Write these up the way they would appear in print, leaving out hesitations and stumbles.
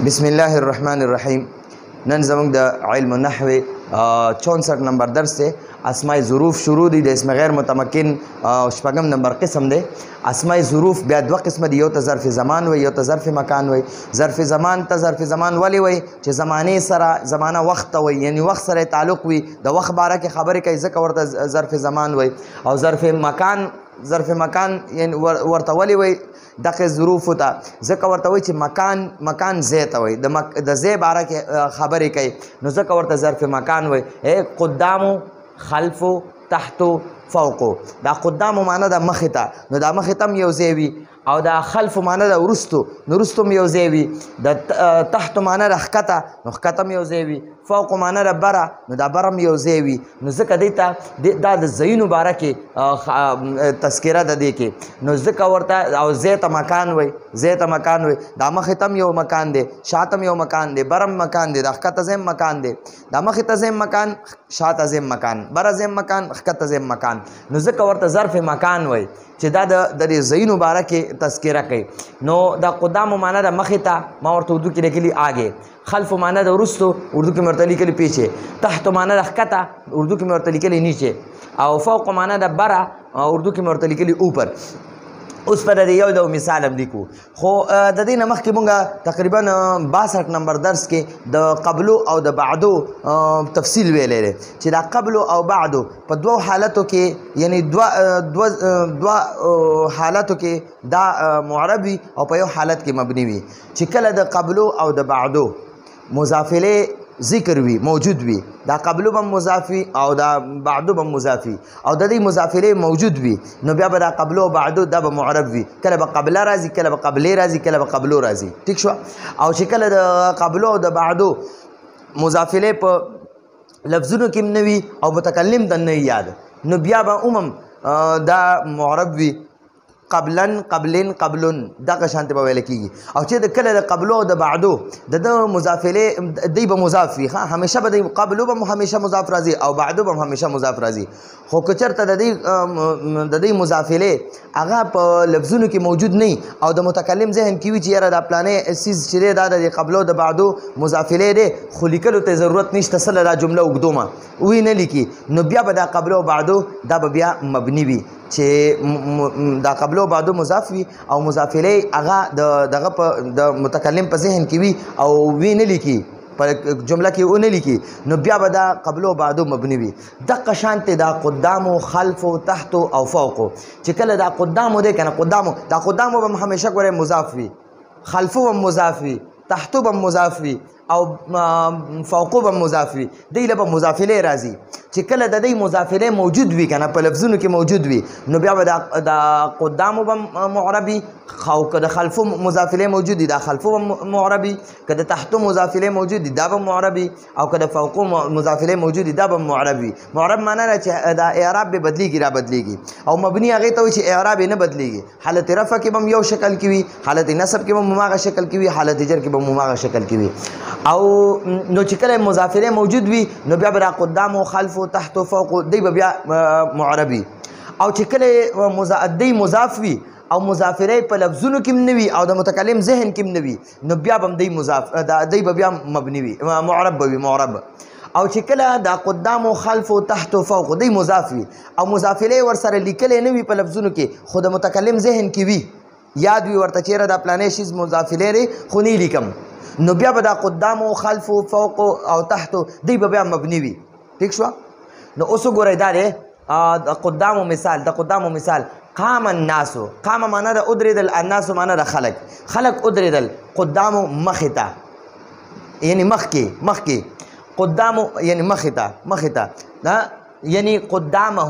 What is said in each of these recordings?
بسم الله الرحمن الرحیم. نن زموږ د علم النحو 64 نمبر درس دی. اسماء ظروف شروع دي د اسم غیر متمکن شپږم نمبر قسم دی. اسماء ظروف بیا دوه قسم دي، یو ته ظرف زمان وي، یو ته ظرف مکان وي. ظرف زمان ته ظرف زمان ولی وي چې زمانه سره زمانه وخت وي، یعنی وخت سره تعلق وي، د وخت باره کې خبرې کوي ځکه ورته ظرف زمان وي. او ظرف مکان یعنی ورته ولی وي دغه ظروف ته ځکه ورته وایي چې مکان ځای ته وایي، د ځای باره کې خبرې کوي، نو ځکه ورته ظرف مکان وایي. قدامو، خلفو، تحتو، فوقو. دا قدامو معنی د مخې ته، نو دا مخې ته هم یو ځای وي، او دا خلفو معنی د وروستو، نو وروستو هم یو ځای وي. د تحتو معنی د ښکته، نو ښکته هم یو ځای وي. فوقو معنی د بره، نو دا بره هم یو ځای وي. نو ځکه دې ته دا د ځایونو باره کې تذکره ده دې کې، نو ځکه ورته او ځای ته مکان وایي، ځای ته مکان وایي. دا مخې ته هم یو مکان دی، شاته هم یو مکان دی، بره هم مکان دی، دا ښکته ځای هم مکان دی. دا مخې ته ځای مکان، شاته ځای مکان، بره ځای مکان، ښکته ځای مکان، نو ځکه ورته ظرف مکان وایي چې دا د دې ځایونو باره کې تذکره کوي. نو دا قدامو معنی د مخې ته، ما ورته اردو کې لیکلي آگے. خلفو معنی د وروستو، اردو کې مې ورته لیکلي پیچھے. تحتو معنی د ښکته، اردو کې مې ورته لیکلي نیچے. او فوق معنی د بره، اردو کې مې ورته لیکلي اوپر. اوس په د یو مثال هم لیکو، خو د دې نه مخکې مونږ تقریبا 62 نمبر درس کې د قبلو او د بعدو تفصیل ویلی دی چې دا قبلو او بعدو په دوو حالتو کې، یعنی دوه حالتو کې دا معرب وي او په یو حالت کې مبني وي. چې کله د قبلو او د بعدو مضافله ذکر وي، موجود وي، دا قبلو بم مضافي او دا بعدو بم مضافي، او د دې مضافله موجود وي، نو بیا به دا قبلو او بعدو دا به معرب وي. کله به قبله راځي، کله به قبله راځي، کله به قبلو راځي. ټیک شو؟ او چې کله د قبلو او د بعدو مضافله په لفظونو کې نه وي او متکلم ته نه یاد، نو بیا به عموم دا معرب وي. قبلن، قبلن، قبلن، دغه شانته به ویل کېږي. او چې د کله د قبلو او د بعدو د مضافله دی به مضاف وي، همیشه به د قبلو به همیشه مضاف راځي او بعدو به همیشه مضاف راځي. خو که چېرته د دې مضافله هغه په لفظونو کې موجود نه او د متکلم ذهن کې وي چې یاره دا پلانې څیز چې دی دا د قبلو د بعدو مضافله دی، خو لیکلو ته ضرورت نشته، سله دا جمله اوږدومه وی نه لیکي، نو بیا به دا قبلو او بعدو دا به بیا مبني وي چې دا قبلو بعدو مضاف وي او مضافله هغه دغه په د متکلم په ذهن کې وي او وی نه لیکي، په جمله کې ونه لیکي، نو بیا به دا قبلو بعدو مبني وي. دغه شانته دا قدامو، خلفو، تحتو او فوقو چې کله دا قدامو دی کنه، قدامو به همیشه ګوره مضاف وي، خلفو به مضاف وي، تحتو به مضاف وي او فوقو به مضاف وي. دی له به مضافله راځي. چې کله د دې مضافله موجود وي کنه، په لفظونو کې موجود وي، نو بیا به دا قدامو به معربي، او که د خلفو مضافله موجود دي دا خلفو به معربي، که د تحتو مضافله موجود دي دا به معربي، او که د فوقو مضافله موجود دي دا به معربي. معرب معنی ده چې دا اعراب به بدلیږي، را بدلیږي، او مبني هغې ته وایي چې اعراب نه بدلیږي. حالت رفع کې به یو شکل کې وي، حالت نصب کې به هماغه شکل کې وي، حالت جر کې به هماغه شکل کې وي. او نو چې کله مضافله موجود وي، نو بیا به قدامو، خلفو، تحتو، فوقو دی به بیا معربي. او چې کله دی مضاف وي او مضافله په لفظونو کې نه وي او د متکلم ذهن کې نه وي، نو بیا به دی مضاف دی به بیا مبني وي، معرب به وي، معرب. او چې کله دا قدامو، خلفو، تحتو، فوقو دی مضاف وي او مضافله ورسره لیکلې نه وي په لفظونو کې، خو د متکلم ذهن کې وي، یاد وي ورته چیرې دا پلانې شیز مضافله لري خو نه لیکم، نو بیا به دا قدامو، خلفو، فوقو او تحتو دی به بیا مبني وي. ٹھیک شو؟ نو اوس وګورئ دا دی د قدامو مثال. د قدامو مثال قام الناس، قام معنی د ادریدل، الناس معنی د خلق ادریدل. قدامو مخې ته، یعنی مخکې، قدامو یعنی مخې ته دا یعنی قدامه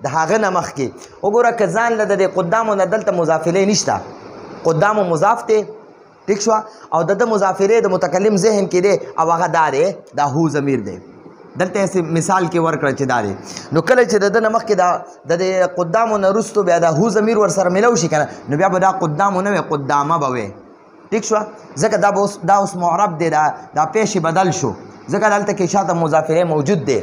د هغه نه مخکې. وګوره که ځان له د قدامو نه دلته مضافله نشته، قدامو مضاف دی، ٹھیک شو، او د مضافله د متکلم ذهن کې دی او هغه دا دی، دا هو ضمیر دی. دلته مثال کې ورکړه چې دا دی، نو کله چې د نه مخکې د قدامو نه وروستو بیا دا هو ضمیر ورسره ملو شي کنه، نو بیا به دا قدامو نه وي، قدامه به وي. ٹھیک شو؟ ځکه دا اوس معرب دی، دا پیش بدل شو، ځکه دلته کې شاته مضافله موجود دی.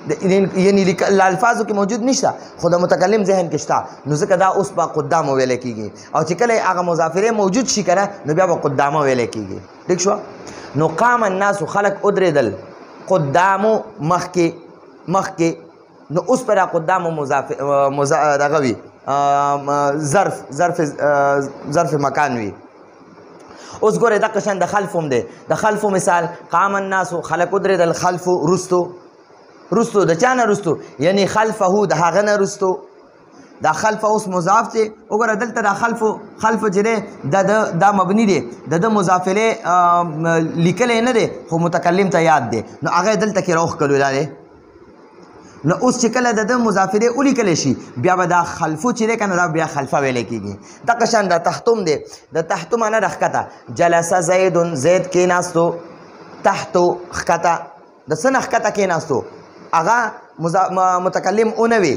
یعنی الفاظو کې موجود نشته خو د متکلم ذهن کې شته نو ځکه دا اوس به قدام ویل کېږي او چې کله هغه مضافره موجود شي کنه نو بیا به قدامه ویل کېږي ٹھیک شو نو قام الناس خلق ادریدل قدامو مخکې نو اوس پر قدامو مضاف دغه وي ظرف مکان وي اوس ګوره دغه شان د خلف هم دی د خلفو مثال قام الناس خلق ادریدل خلف رستو د چا نه رستو یعنی خلفه د هغه نه رستو دا خلف اوس مضاف دی وګوره دلته دا خلف چې دی دا مبني دی د مضافله لیکلی نه دی خو متکلم ته یاد دی نو هغه دلته کې راوښکلو دا دی نو اوس چې کله د مضافره ولیکلی شي بیا به دا خلفو چې دی که نه دا بیا خلفه ویلی کېږي دغه شان د تحتم دی د تحتو معنی د ښکته جلسه زید کېناستو تحتو ښکته د څه نه ښکته کېناستو هغه متکلم اونه وي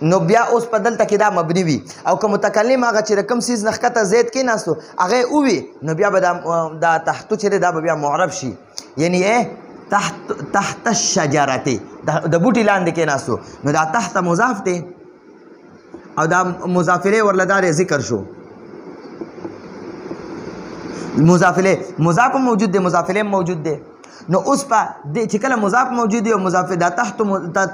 نو بیا اوس په دلته کې دا مبني وي او که متکلم هغه چې د کوم څیز نه ښکته زید کېناستو هغه یې ووي نو بیا به دا تحتو چې دی دا به بیا معرب شي یعنی تحت الشجرته د بوټي لاندې کېناستو نو دا تحت مضاف دی او دا مضافله ورلدار ذکر شو مضاف موجود دی مضافله موجود دی نو اوس په چې کله مضاف موجود دی او مضاف دا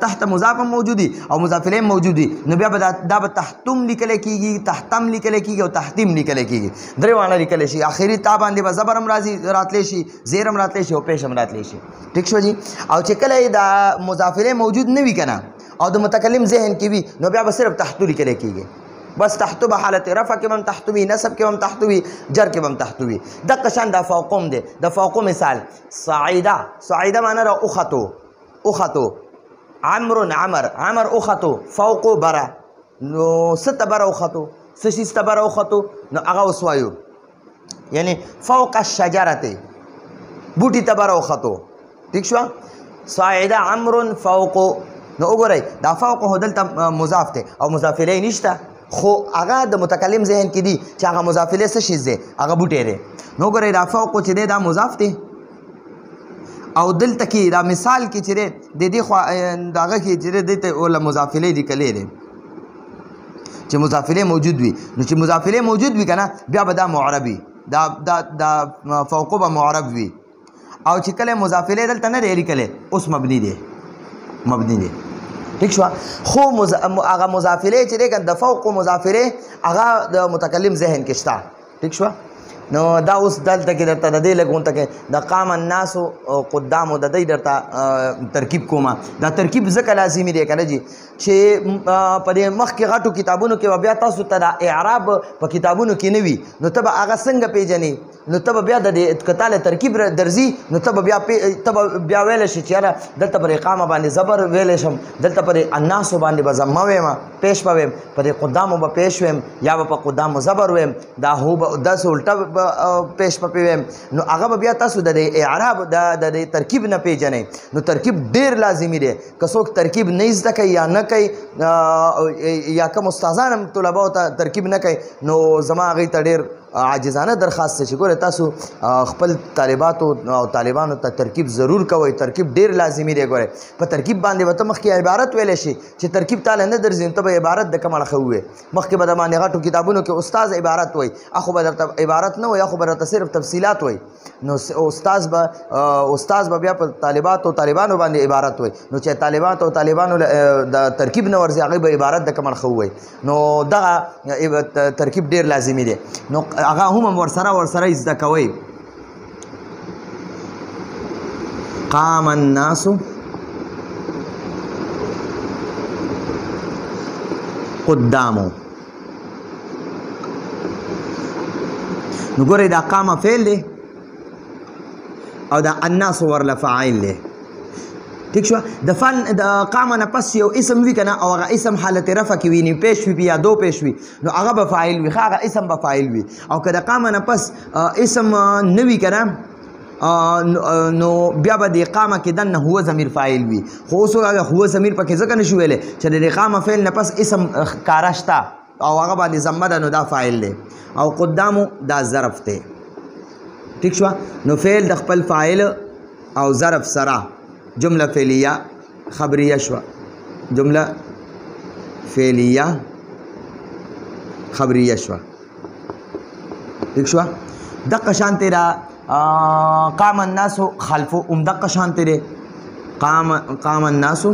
تحت مضاف موجود دی او مضافله موجود دی نو بیا دا به تحتم لیکل کېږي تحتم لیکل کېږي او تحتیم لیکل کېږي درې واړه لیکل شي آخري تا باندې به زبر هم راتلی شي زیر هم راتلی شي او پیش هم راتلی شي ٹھیک شو جی او چې کله دا مضافله موجود نه وي کنه او د متکلم ذهن کې وي نو بیا به صرف تحتو لیکل کېږي بس تحتو به حالت رفع کې هم تحتو وي نصب کې هم تحتو وي جر کې هم تحتو وي دغه شان د فوقم دی د فوقو مثال صعیده معنی را اخطو عمر اخطو فوقو بره نو ست بره اخطو څه شي بره اخطو نو هغه اوس وایو یعنی فوق الشجرته بوټي ته بره اخطو ٹھیک شو صعیده عمر فوقو نو وګورئ دا فوق هو دلته مضاف دی او مضافله نشته خو هغه د متکلم ذهن کې دي چې هغه مضافله څه شی دی هغه بوټی دی نو ګورئ دا فوق چې دی دا مضاف دی او دلته کې دا مثال کې چې دی د دې خوا دغه کې چې دی دلته اوله مضافله لیکلی دی چې مضافله موجود وي نو چې مضافله موجود وي که نه بیا به دا معرب وي دا فوقو به معرب وي او چې کله مضافله دلته نه دی لیکلی اوس مبني دی ٹھیک شو خو هغه مضافله چې دی که د فوق مضافله هغه د متکلم ذهن کې شته ٹھیک شو نو دا اوس دلته کې درته د دې لګونته کې د قام الناس قدامو د دې درته ترکیب کومه دا ترکیب ځکه لازمي دی کنه جی چې په دې مخکې غټو کتابونو کې بیا تاسو ته د اعراب په کتابونو کې نه وي نو ته به هغه څنګه پیژنې نو ته به بیا د کتاله ترکیب درځي نو ته به بیا ویلی شي چې یاره دلته پر اقامه باندې زبر ویلی شم دلته پر الناسو باندې به ضمه ویم پیش به ویم پر قدامو به پیش ویم یا به په قدامو زبر ویم دا هو به داسې الټه پیش په ویم نو هغه به بیا تاسو د اعراب د ترکیب نه پیژنئ نو ترکیب ډیر لازمي دی که څوک ترکیب نه زده کوي یا نه کوي یا کوم استادان هم طلباو ته ترکیب نه کوي نو زما هغوی ته ډیر عاجزانه درخواست دی چې ګوره تاسو خپل طالباتو او طالبانو ته ترکیب ضرور کوئ ترکیب ډیر لازمي دی ګوره په ترکیب باندې به ته مخکې عبارت ویلی شي چې ترکیب تاله نه درځي نو ته به عبارت د کوم اړخه ووایې مخکې به د باندې غټو کتابونو کې استاذ عبارت وایي اخو به درته عبارت نه وایي اخو به درته صرف تفصیلات وایي نو استاذ به بیا په طالبانو باندې عبارت وایي نو چې طالبانو د ترکیب نه ورځي هغوی به عبارت د کوم اړخه ووایي نو دغه ترکیب ډیر لازمي دی نو هغه هم ورسره زده کوئ قام الناس قدامو نو ګورئ دا قام فعل دی او دا الناس ورله فاعل دی ٹھیک شو د قام نه پس یو اسم وي کنه او هغه اسم حالت رفع کې وي نیم پیش وي یا دو پیش وي نو هغه به فاعل وي هغه اسم به فاعل وي او که د قام نه پس اسم نه وي کنه نو بیا به د اقامه کې دنه هو ضمیر فاعل وي خو اوس هغه هو ضمیر پکې ځکه نشو ویلی چې د اقامه فعل نه پس اسم ښکاره شته او هغه باندې ضمه ده نو دا فاعل دی او قدامو دا ظرف دی ٹھیک شو نو فعل د خپل فاعل او ظرف سره جمله فعلیه خبریه شو، جمله فعلیه خبریه شو. ٹھیک شو. دقه شانتی را قام الناس خلفو ام دقه شانتی دی قام الناس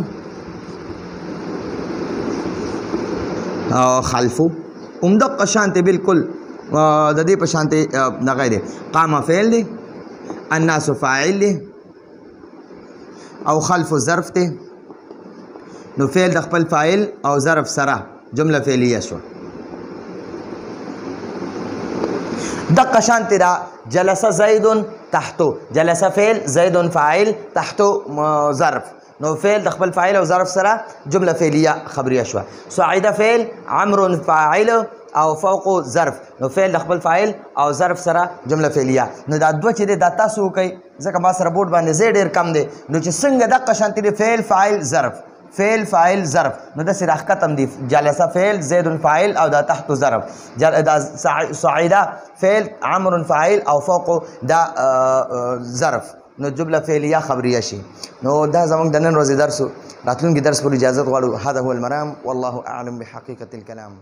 خلفو ام دقه شانتی بالکل د دې په شانتی دغه دی. قام فعل دی، الناس فاعل دی او خلف ظرف دی. نو فعل د خپل فاعل او ظرف سره جمله فعلیه شو. دقه شانتی را جلس زید تحتو، جلس فعل زید فاعل تحتو ظرف. نو فعل د خپل فاعل او ظرف سره جمله فعلیه خبریه شو. صعد فعل عمرو فاعل او فوق ظرف. نو فعل د خپل فاعل او ظرف سره جمله فعلیه. نو دا دوه چې دا تاسو کوي ځکه ما سره بورډ باندې زی ډیر کم دی. نو چې څنګه دقه شانتی دی فعل فاعل ظرف فعل فاعل ظرف، نو داسې راښکتم دي جلسه فعل زید فاعل او دا تحت ظرف. دا صعیده فعل عمرو فاعل او فوق دا ظرف. نو جمله فعلیه خبریه شي. نو دا زموږ د نن ورځې درس. راتلونکي درس پر اجازت غواړو. هذا هو المرام والله اعلم بحقیقة الكلام.